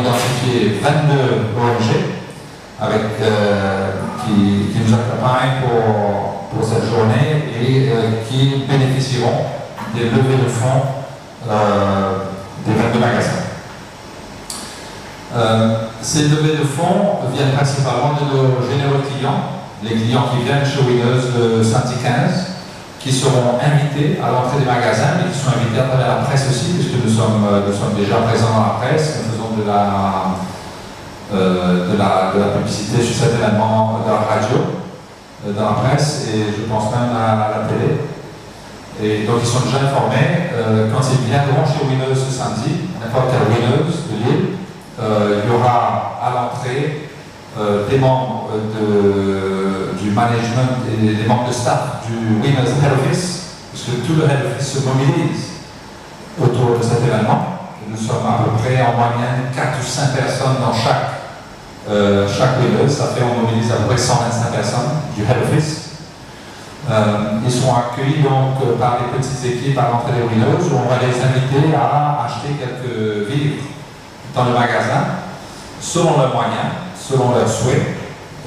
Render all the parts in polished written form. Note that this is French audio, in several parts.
identifié 22 ONG qui nous accompagnent pour cette journée et qui bénéficieront des levées de fonds des 22 magasins. Ces levées de fonds viennent principalement de nos généreux clients, les clients qui viennent chez Winners le samedi 15, qui seront invités à l'entrée des magasins, mais qui sont invités à travers la presse aussi, puisque nous sommes déjà présents dans la presse, nous faisons de la publicité sur cet événement dans la radio, dans la presse, et je pense même à la télé. Et donc ils sont déjà informés. Quand ils viendront chez Winners ce samedi, n'importe quel Winners de Lille, il y aura à l'entrée des membres du management et des membres de staff du Winners Head Office, puisque tout le Head Office se mobilise autour de cet événement. Nous sommes à peu près en moyenne 4 ou 5 personnes dans chaque Winners. Ça fait on mobilise à peu près 125 personnes du Head Office. Ils seront accueillis donc par les petites équipes à l'entrée des Winners, où on va les inviter à acheter quelques vivres dans le magasin, selon leurs moyens, selon leurs souhaits,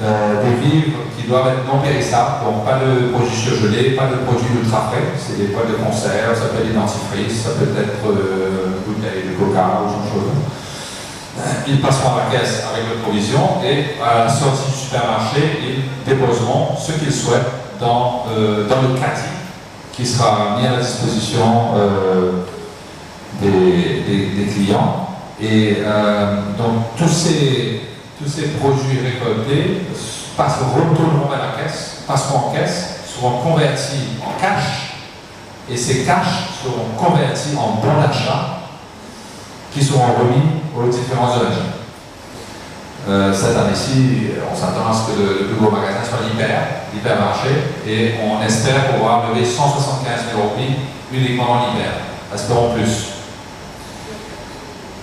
des vivres qui doivent être non périssables, donc pas de produits surgelés, pas de produits ultra frais, c'est des boîtes de conserve, ça peut être des dentifrices, ça peut être bouteilles de coca ou ce genre de choses. Ils passeront à la caisse avec leur provision et à la sortie du supermarché, ils déposeront ce qu'ils souhaitent dans le caddie qui sera mis à la disposition des clients. Et donc tous ces produits récoltés retourneront à la caisse, passeront en caisse, seront convertis en cash, et ces cash seront convertis en bons d'achat qui seront remis aux différents ONG. Cette année-ci, on s'attend à ce que le plus gros magasin soit l'hypermarché, et on espère pouvoir lever 175 000 roupies uniquement dans l'hiver. Espérons plus.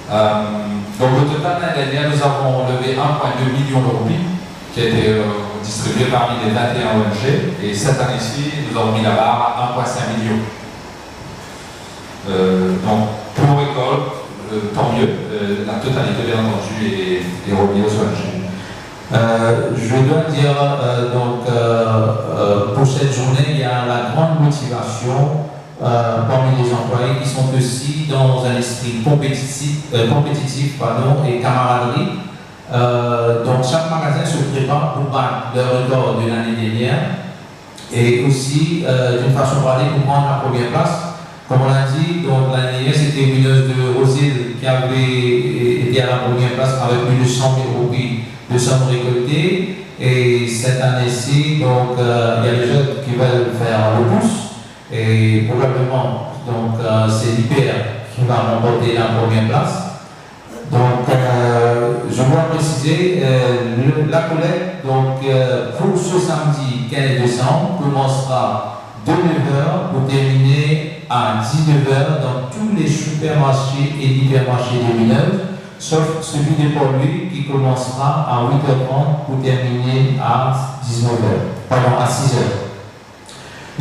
Donc au total, l'année dernière, nous avons levé 1,2 million de roupies qui a été distribué parmi les 21 ONG, et cette année-ci, nous avons mis la barre à 1,5 million. Donc pour récolte, tant mieux, la totalité bien entendu est remise aux ONG. Je dois dire, pour cette journée, il y a la grande motivation parmi les employés qui sont aussi dans un esprit compétitif et camaraderie. Donc chaque magasin se prépare pour battre le record de l'année dernière et aussi d'une façon parlée pour prendre la première place. Comme on l'a dit, donc l'année dernière c'était Winners de Rosille qui avait été à la première place avec plus de 100 000 roupies de sommes récoltées, et cette année-ci donc il y a des jeunes qui veulent faire le pouce. Et probablement, donc, c'est l'hyper qui va remporter la première place. Donc, je dois préciser, la collecte donc, pour ce samedi 15 décembre commencera de 9h pour terminer à 19h dans tous les supermarchés et hypermarchés de Winners, sauf celui de Paul-Louis qui commencera à 8h30 pour terminer à 6h.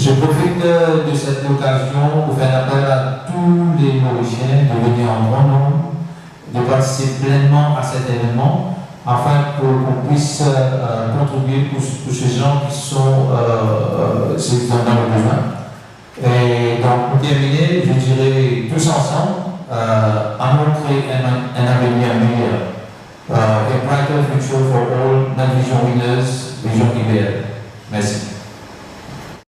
Je profite de cette occasion pour faire appel à tous les Mauriciens de venir en grand nombre, de participer pleinement à cet événement, afin qu'on puisse contribuer pour ces gens qui sont dans le besoin. Et donc, pour terminer, je dirais tous ensemble, allons créer un avenir meilleur. A brighter future for all non-vision winners, vision IBL. Merci.